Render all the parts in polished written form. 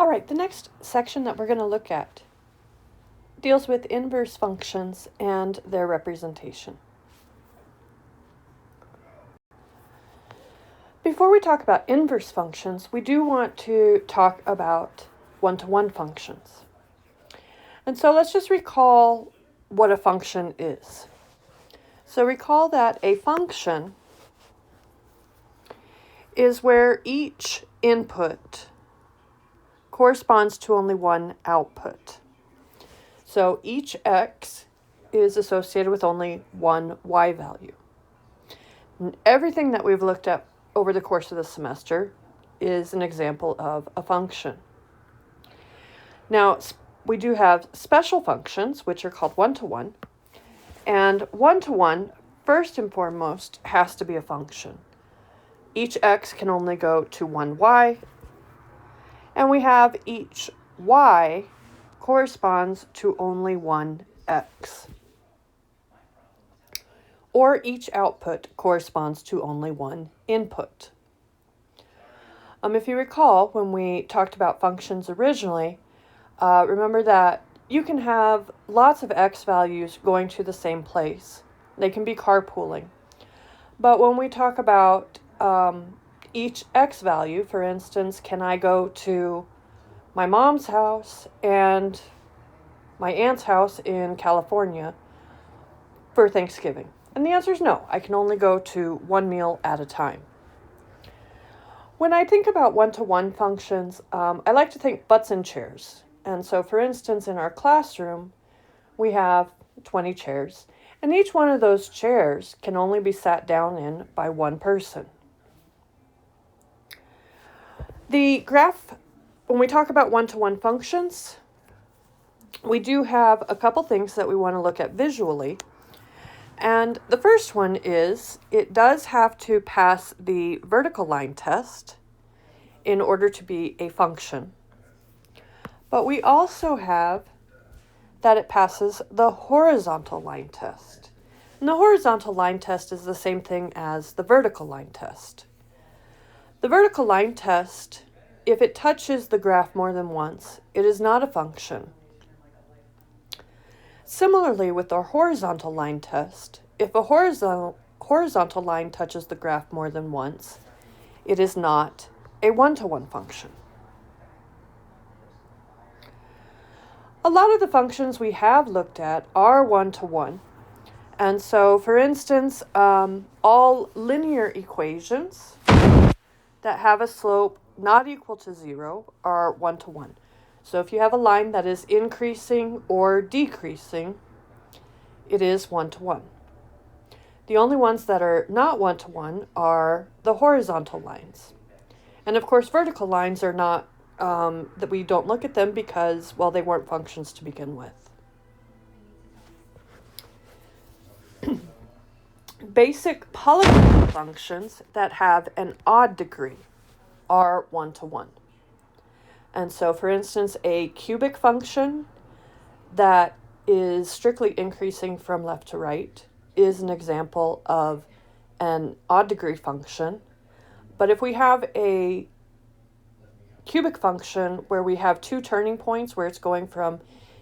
All right, the next section that we're going to look at deals with inverse functions and their representation. Before we talk about inverse functions, we do want to talk about one-to-one functions. And so let's just recall what a function is. So recall that a function is where each input corresponds to only one output. So each x is associated with only one y value. And everything that we've looked at over the course of the semester is an example of a function. Now, we do have special functions, which are called one-to-one. And one-to-one, first and foremost, has to be a function. Each x can only go to one y, and we have each y corresponds to only one x. Or each output corresponds to only one input. If you recall, when we talked about functions originally, remember that you can have lots of x values going to the same place. They can be carpooling. But when we talk about each x value, for instance, can I go to my mom's house and my aunt's house in California for Thanksgiving? And the answer is no. I can only go to one meal at a time. When I think about one-to-one functions, I like to think butts in chairs. And so, for instance, in our classroom, we have 20 chairs, and each one of those chairs can only be sat down in by one person. The graph, when we talk about one-to-one functions, we do have a couple things that we want to look at visually. And the first one is it does have to pass the vertical line test in order to be a function. But we also have that it passes the horizontal line test. And the horizontal line test is the same thing as the vertical line test. The vertical line test, if it touches the graph more than once, it is not a function. Similarly, with our horizontal line test, if a horizontal line touches the graph more than once, it is not a one-to-one function. A lot of the functions we have looked at are one-to-one. And so, for instance, all linear equations that have a slope not equal to 0 are one-to-one. So if you have a line that is increasing or decreasing, it is one-to-one. The only ones that are not one-to-one are the horizontal lines. And of course, vertical lines are not, that we don't look at them because, well, they weren't functions to begin with. Basic polynomial functions that have an odd degree are one-to-one. And so, for instance, a cubic function that is strictly increasing from left to right is an example of an odd degree function. But if we have a cubic function where we have two turning points where it's going from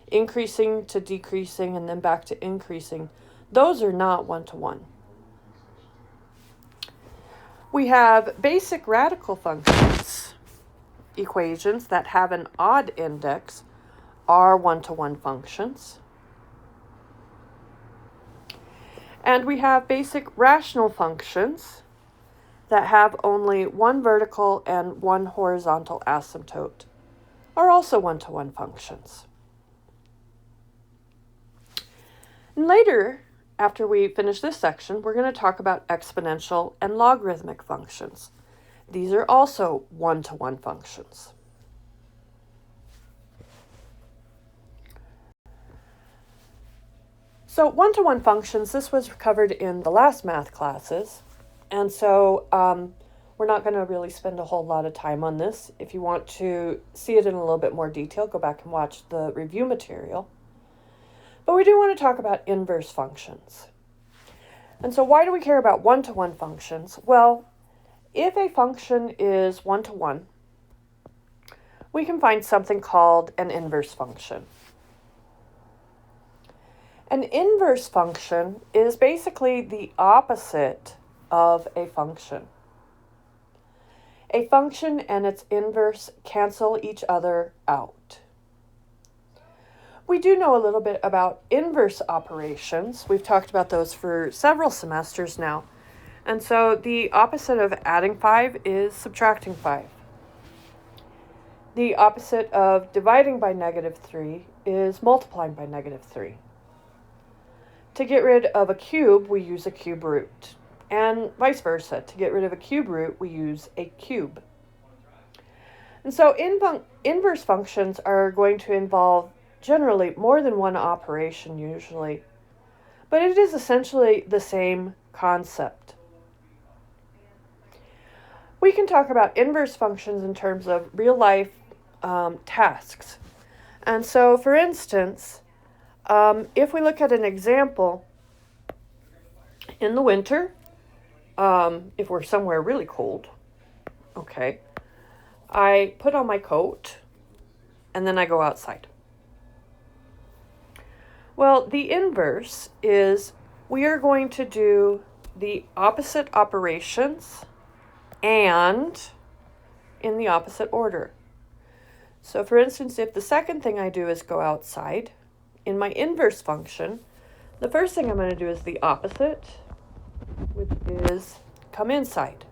increasing to decreasing and then back to increasing, those are not one-to-one. We have basic radical functions. Equations that have an odd index are one-to-one functions. And we have basic rational functions that have only one vertical and one horizontal asymptote are also one-to-one functions. And later, after we finish this section, we're going to talk about exponential and logarithmic functions. These are also one-to-one functions. So one-to-one functions, this was covered in the last math classes. And so we're not going to really spend a whole lot of time on this. If you want to see it in a little bit more detail, go back and watch the review material. But we do want to talk about inverse functions. And so why do we care about one-to-one functions? Well, if a function is one-to-one, we can find something called an inverse function. An inverse function is basically the opposite of a function. A function and its inverse cancel each other out. We do know a little bit about inverse operations. We've talked about those for several semesters now. And so the opposite of adding 5 is subtracting 5. The opposite of dividing by -3 is multiplying by -3. To get rid of a cube, we use a cube root. And vice versa. To get rid of a cube root, we use a cube. And so inverse functions are going to involve generally more than one operation usually. But it is essentially the same concept. We can talk about inverse functions in terms of real-life tasks. And so, for instance, if we look at an example, in the winter, if we're somewhere really cold, okay, I put on my coat and then I go outside. Well, the inverse is we are going to do the opposite operations and in the opposite order. So for instance, if the second thing I do is go outside, in my inverse function, the first thing I'm going to do is the opposite, which is come inside.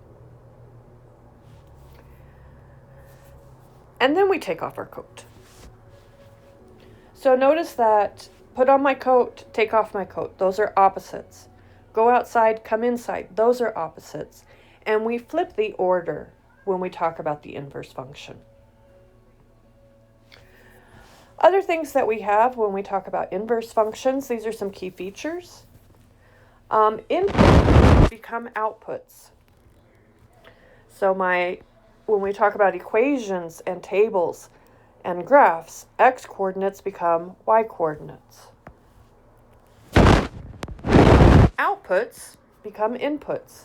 And then we take off our coat. So notice that put on my coat, take off my coat. Those are opposites. Go outside, come inside. Those are opposites. And we flip the order when we talk about the inverse function. Other things that we have when we talk about inverse functions, these are some key features. Inputs become outputs. So when we talk about equations and tables and graphs, x coordinates become y coordinates. Outputs become inputs.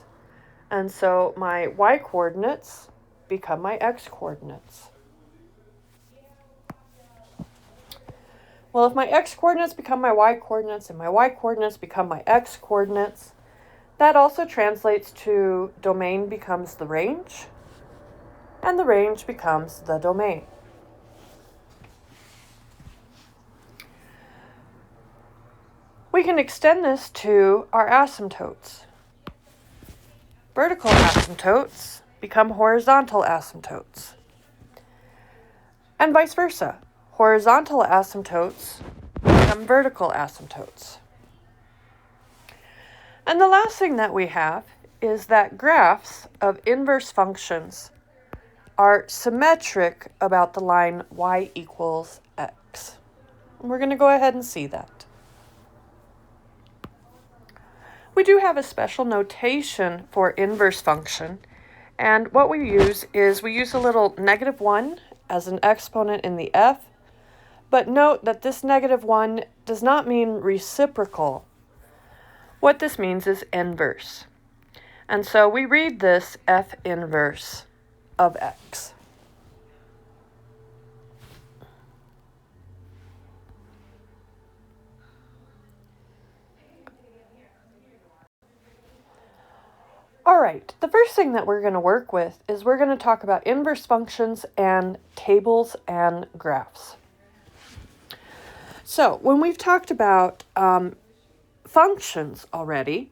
And so my y coordinates become my x coordinates. Well, if my x coordinates become my y coordinates and my y coordinates become my x coordinates, that also translates to domain becomes the range, and the range becomes the domain. We can extend this to our asymptotes. Vertical asymptotes become horizontal asymptotes, and vice versa. Horizontal asymptotes become vertical asymptotes. And the last thing that we have is that graphs of inverse functions are symmetric about the line y equals x. And we're going to go ahead and see that. We do have a special notation for inverse function, and what we use is we use a little -1 as an exponent in the f. But note that this -1 does not mean reciprocal. What this means is inverse. And so we read this f inverse of x. All right, the first thing that we're going to work with is we're going to talk about inverse functions and tables and graphs. So when we've talked about functions already,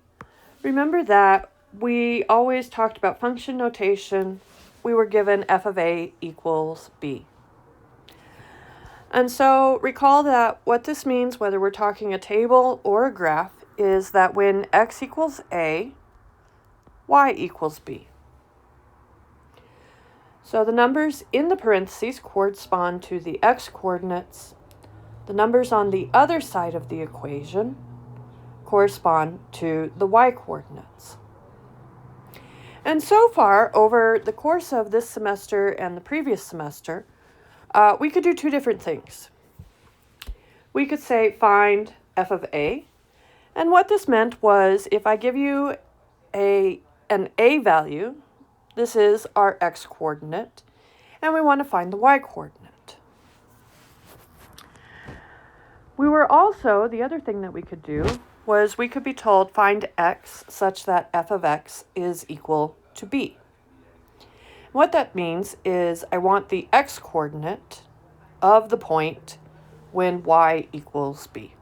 remember that we always talked about function notation. We were given f of a equals b. And so recall that what this means, whether we're talking a table or a graph, is that when x equals a, y equals b. So the numbers in the parentheses correspond to the x coordinates. The numbers on the other side of the equation correspond to the y coordinates. And so far, over the course of this semester and the previous semester, we could do two different things. We could say find f of a, and what this meant was if I give you an a value, this is our x coordinate, and we want to find the y-coordinate. We were also, the other thing that we could do was we could be told find x such that f of x is equal to b. What that means is I want the x-coordinate of the point when y equals b.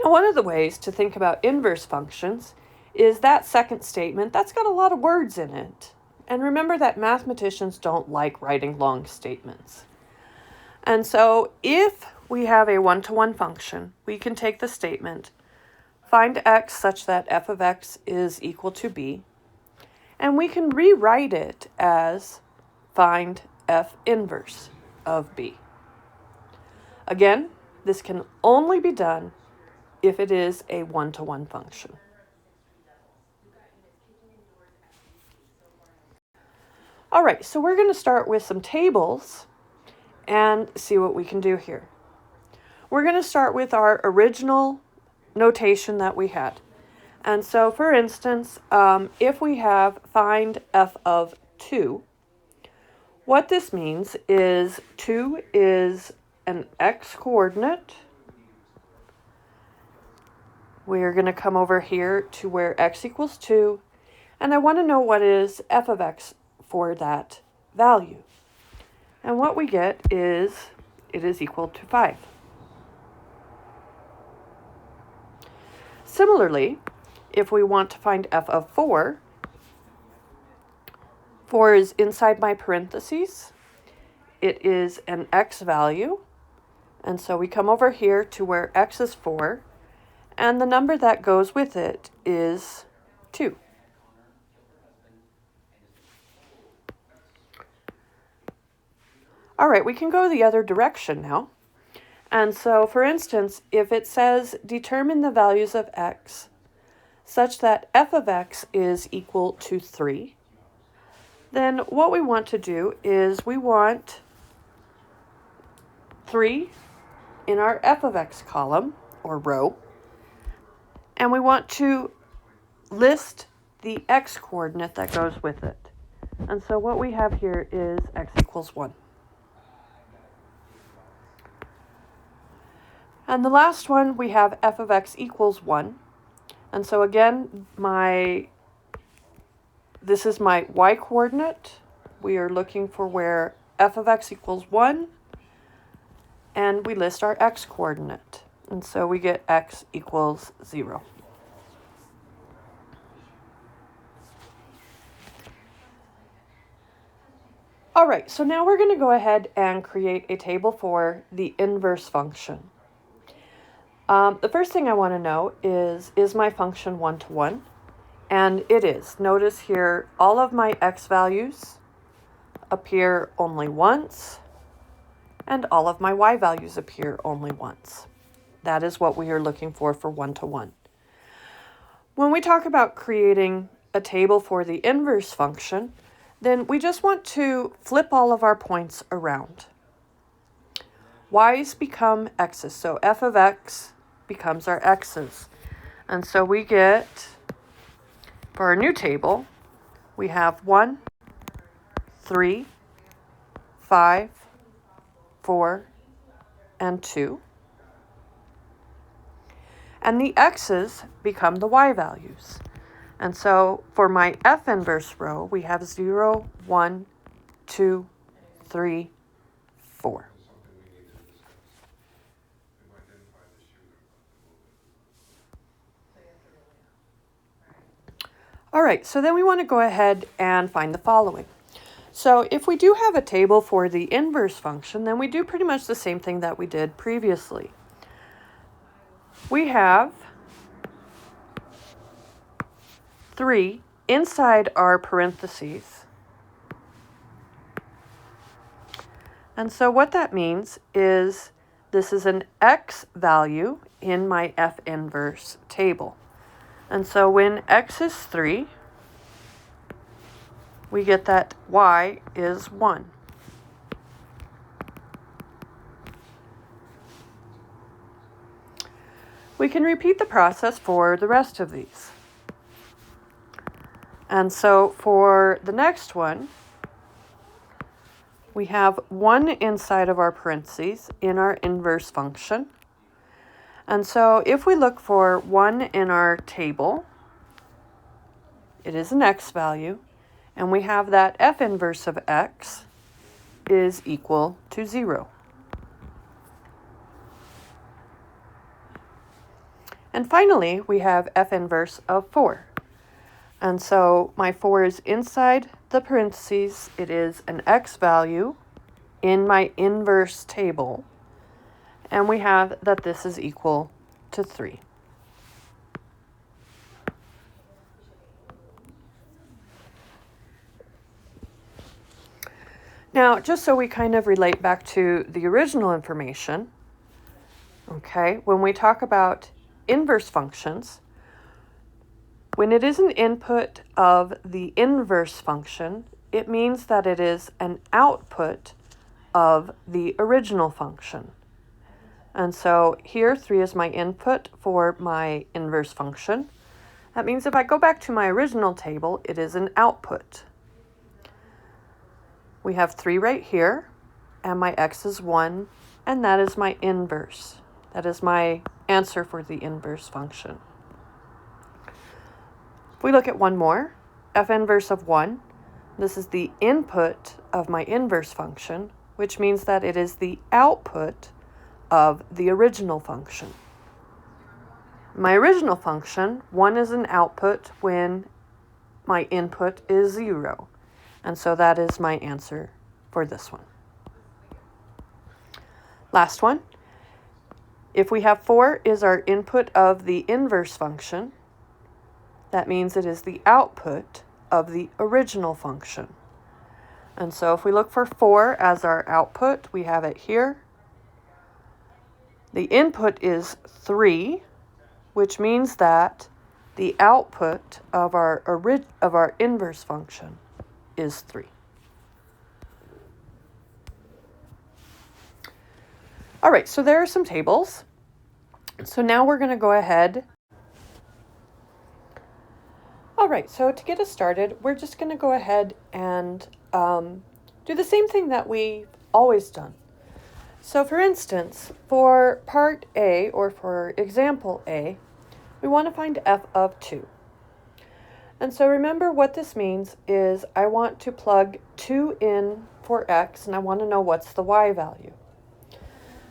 Now, one of the ways to think about inverse functions is that second statement. That's got a lot of words in it. And remember that mathematicians don't like writing long statements. And so if we have a one-to-one function, we can take the statement, find x such that f of x is equal to b, and we can rewrite it as find f inverse of b. Again, this can only be done if it is a one-to-one function. All right, so we're going to start with some tables and see what we can do here. We're going to start with our original notation that we had. And so, for instance, if we have find f of 2, what this means is 2 is an x-coordinate. We're going to come over here to where x equals 2, and I want to know what is f of x for that value. And what we get is it is equal to 5. Similarly, if we want to find f of 4, 4 is inside my parentheses. It is an x value. And so we come over here to where x is 4, and the number that goes with it is 2. All right, we can go the other direction now. And so, for instance, if it says determine the values of x such that f of x is equal to 3, then what we want to do is we want 3 in our f of x column or row, and we want to list the x-coordinate that goes with it. And so what we have here is x equals 1. And the last one, we have f of x equals 1. And so again, this is my y-coordinate. We are looking for where f of x equals 1, and we list our x-coordinate. And so we get x equals 0. All right, so now we're going to go ahead and create a table for the inverse function. The first thing I want to know is my function one-to-one? And it is. Notice here, all of my x values appear only once, and all of my y values appear only once. That is what we are looking for one-to-one. When we talk about creating a table for the inverse function, then we just want to flip all of our points around. Y's become x's, so f of x becomes our x's. And so we get, for our new table, we have 1, 3, 5, 4, and 2. And the x's become the y values. And so for my f inverse row, we have 0, 1, 2, 3, 4. All right, so then we want to go ahead and find the following. So if we do have a table for the inverse function, then we do pretty much the same thing that we did previously. We have 3 inside our parentheses. And so what that means is this is an x value in my f inverse table. And so when x is 3, we get that y is 1. We can repeat the process for the rest of these. And so for the next one, we have 1 inside of our parentheses in our inverse function. And so if we look for 1 in our table, it is an x value, and we have that f inverse of x is equal to 0. And finally, we have f inverse of 4. And so my 4 is inside the parentheses. It is an x value in my inverse table. And we have that this is equal to 3. Now, just so we kind of relate back to the original information, okay, when we talk about inverse functions, when it is an input of the inverse function, it means that it is an output of the original function. And so here 3 is my input for my inverse function. That means if I go back to my original table, it is an output. We have 3 right here, and my x is 1, and that is my inverse. That is my answer for the inverse function. If we look at one more, f inverse of 1, this is the input of my inverse function, which means that it is the output of the original function. My original function, 1 is an output when my input is 0. And so that is my answer for this one. Last one. If we have 4 is our input of the inverse function, that means it is the output of the original function. And so if we look for 4 as our output, we have it here. The input is 3, which means that the output of our inverse function is 3. All right, so there are some tables. So now we're going to go ahead. All right, so to get us started, we're just going to go ahead and do the same thing that we've always done. So for instance, for part A, or for example A, we want to find f of 2. And so remember what this means is I want to plug 2 in for x, and I want to know what's the y value.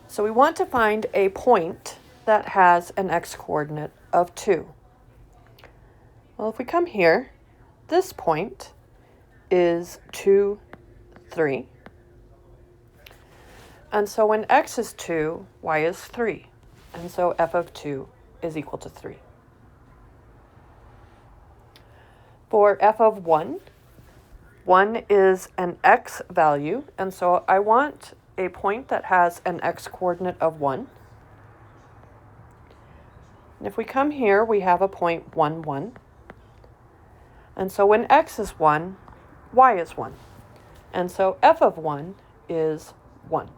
So we want to find a point that has an x-coordinate of 2. Well, if we come here, this point is 2, 3. And so when x is 2, y is 3. And so f of 2 is equal to 3. For f of 1, 1 is an x value, and so I want a point that has an x-coordinate of 1. And if we come here, we have a point 1, 1. And so when x is 1, y is 1. And so f of 1 is 1.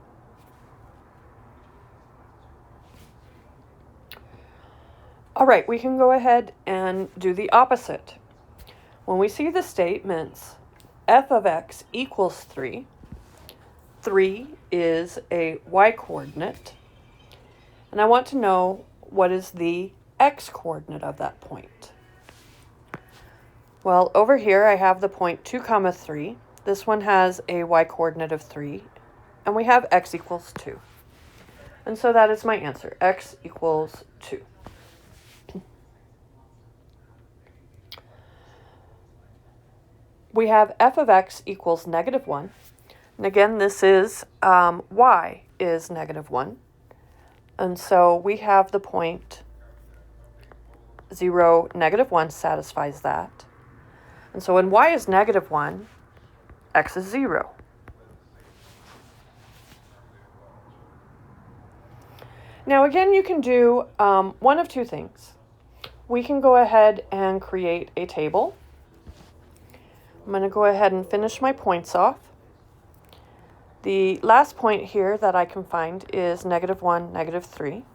All right, we can go ahead and do the opposite. When we see the statements f of x equals 3, 3 is a y-coordinate, and I want to know what is the x-coordinate of that point. Well, over here I have the point 2, 3. This one has a y-coordinate of 3, and we have x equals 2. And so that is my answer, x equals 2. We have f of x equals -1. And again, this is y is -1. And so we have the point 0, -1 satisfies that. And so when y is -1, x is 0. Now again, you can do one of two things. We can go ahead and create a table. I'm going to go ahead and finish my points off. The last point here that I can find is -1, -3.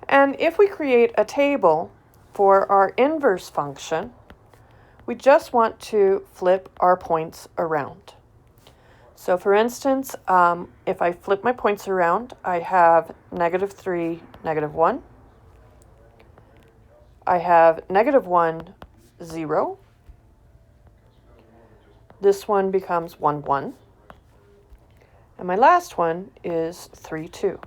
And if we create a table for our inverse function, we just want to flip our points around. So for instance, if I flip my points around, I have -3, -1. I have -1, 0. This one becomes 1, 1. And my last one is 3, 2.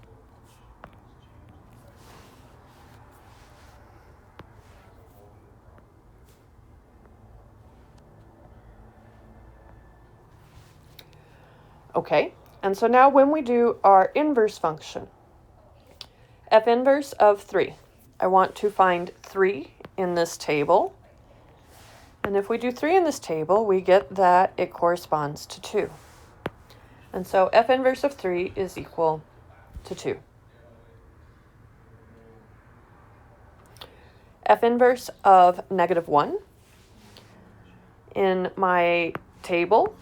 Okay, and so now when we do our inverse function, f inverse of 3, I want to find 3 in this table. And if we do 3 in this table, we get that it corresponds to 2. And so f inverse of 3 is equal to 2. F inverse of -1. In my table,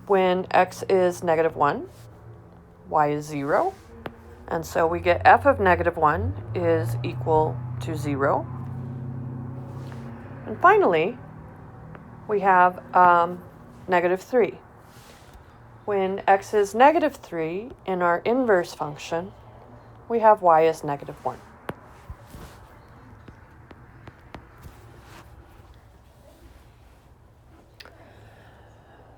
when x is -1, y is 0. And so we get f of -1 is equal to 0. And finally, we have -3. When x is -3 in our inverse function, we have y is -1.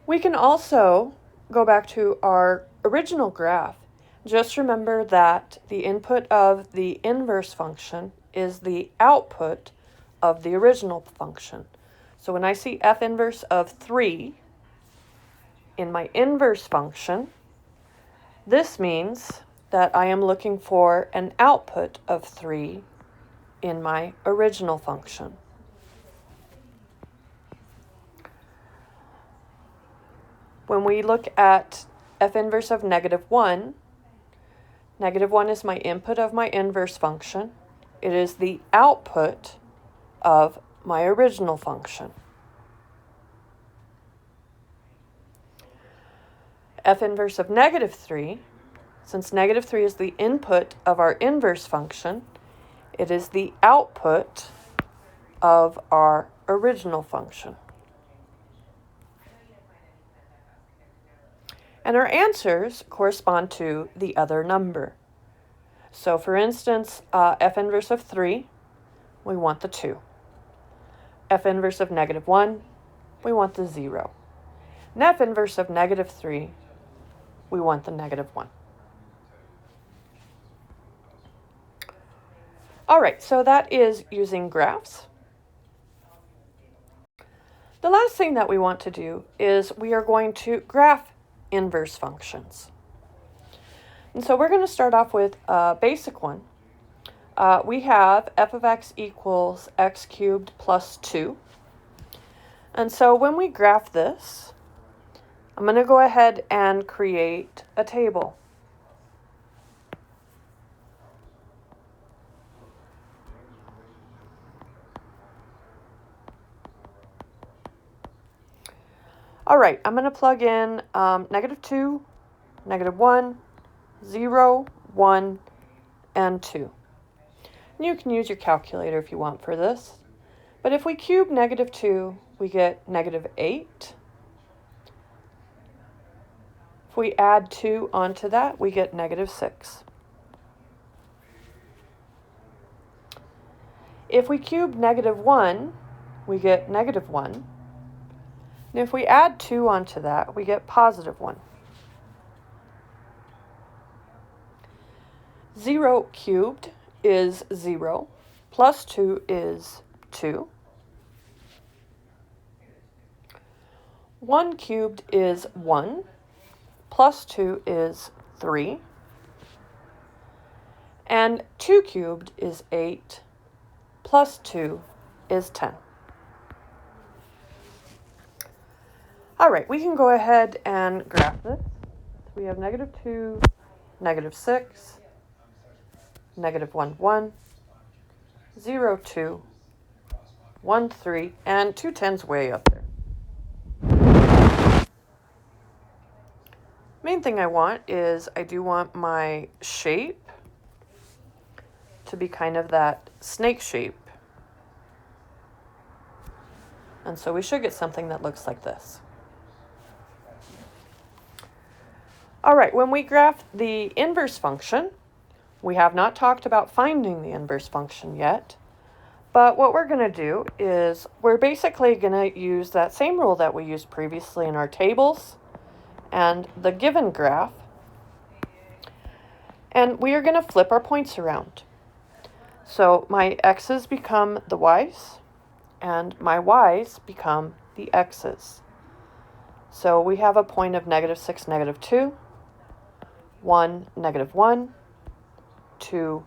We can also go back to our original graph. Just remember that the input of the inverse function is the output of the original function. So when I see f inverse of 3 in my inverse function, this means that I am looking for an output of 3 in my original function. When we look at f inverse of -1, -1 is my input of my inverse function. It is the output of my original function. F inverse of -3, since -3 is the input of our inverse function, it is the output of our original function. And our answers correspond to the other number. So for instance, f inverse of 3, we want the 2. F inverse of -1, we want the 0. And f inverse of -3, we want the -1. All right, so that is using graphs. The last thing that we want to do is we are going to graph inverse functions. And so we're going to start off with a basic one. We have f of x equals x cubed plus 2. And so when we graph this, I'm going to go ahead and create a table. All right, I'm going to plug in -2, -1, 0, 1, and 2. And you can use your calculator if you want for this. But if we cube -2, we get -8. If we add 2 onto that, we get -6. If we cube -1, we get -1. And if we add 2 onto that, we get +1. 0 cubed is 0, plus 2 is 2. 1 cubed is 1, plus 2 is 3. And 2 cubed is 8, plus 2 is 10. All right, we can go ahead and graph this. We have -2, -6, -1, 1, 0, 2, 1, 3, and 2 10's way up there. Main thing I want is I do want my shape to be kind of that snake shape. And so we should get something that looks like this. All right, when we graph the inverse function, we have not talked about finding the inverse function yet, but what we're going to do is we're basically going to use that same rule that we used previously in our tables and the given graph, and we are going to flip our points around. So my x's become the y's, and my y's become the x's. So we have a point of -6, -2, 1, -1, 2,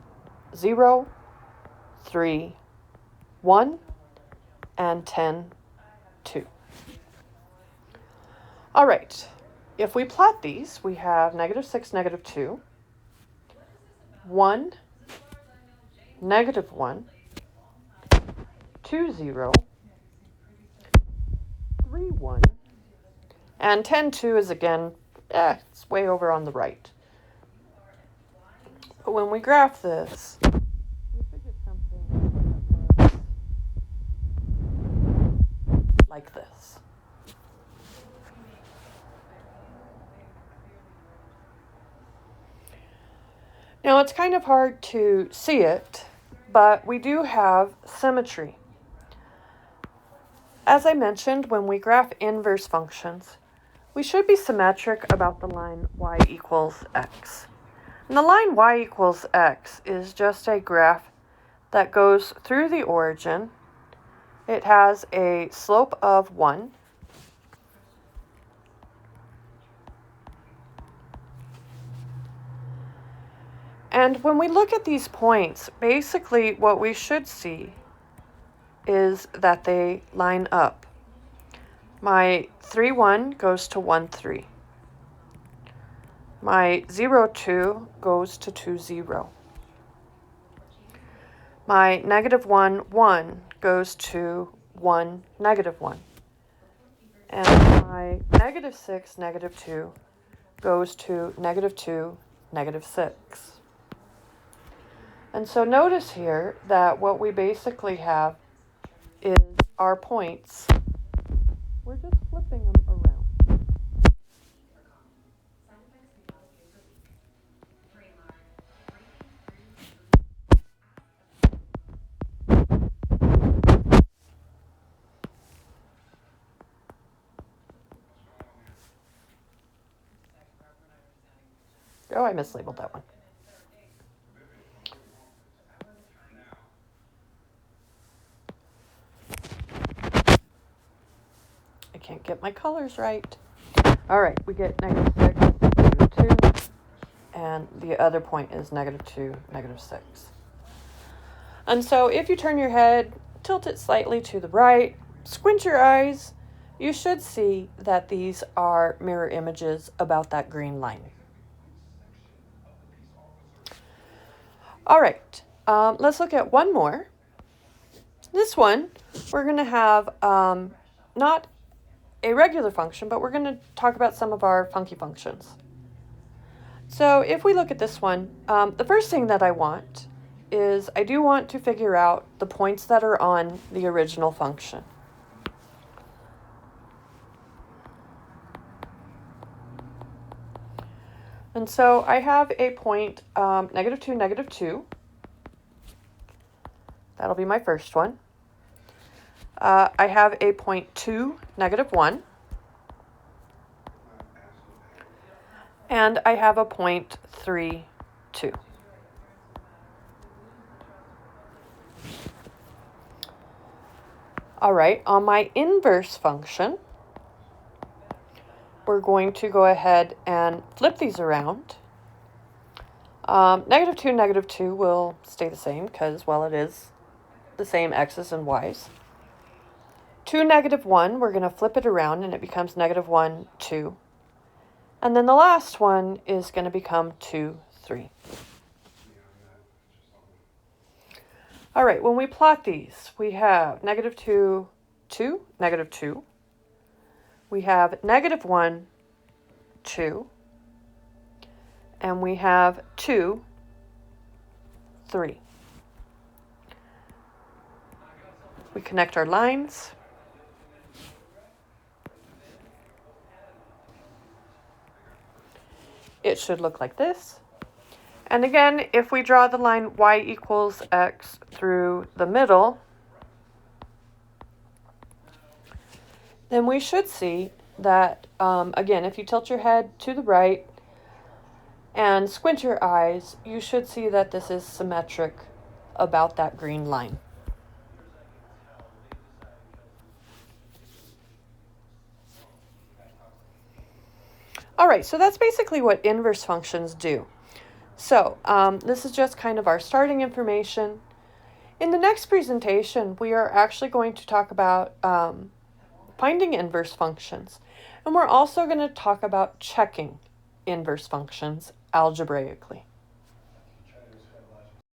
0, 3, 1, and 10, 2. All right, if we plot these, we have -6, -2, 1, -1, 2, 0, 3, 1, and 10, 2 is again, it's way over on the right. But when we graph this, we should get something like this. Now it's kind of hard to see it, but we do have symmetry. As I mentioned, when we graph inverse functions, we should be symmetric about the line y equals x. And the line y equals x is just a graph that goes through the origin. It has a slope of 1. And when we look at these points, basically what we should see is that they line up. My 3, 1 goes to 1, 3. My 0, 2 goes to 2, 0. My -1, 1 goes to 1, -1. And my -6, -2 goes to -2, -6. And so notice here that what we basically have is our points. We're just flipping them around. Oh, I mislabeled that one. I can't get my colors right. All right, we get -6, -2, and the other point is -2, -6. And so if you turn your head, tilt it slightly to the right, squint your eyes, you should see that these are mirror images about that green line. All right, let's look at one more. This one, we're going to have not a regular function, but we're going to talk about some of our funky functions. So if we look at this one, the first thing that I want is I do want to figure out the points that are on the original function. And so I have a point -2, -2. That'll be my first one. I have a point 2, -1. And I have a point 3, 2. All right, on my inverse function, we're going to go ahead and flip these around. -2, -2 will stay the same because, well, it is the same x's and y's. 2, -1, we're going to flip it around and it becomes -1, 2. And then the last one is going to become 2, 3. All right, when we plot these, we have -2, 2, -2. We have -1, 2. And we have 2, 3. We connect our lines. it should look like this. And again, if we draw the line y equals x through the middle, then we should see that, again, if you tilt your head to the right and squint your eyes, you should see that this is symmetric about that green line. All right, so that's basically what inverse functions do. So this is just kind of our starting information. In the next presentation, we are actually going to talk about finding inverse functions. And we're also going to talk about checking inverse functions algebraically.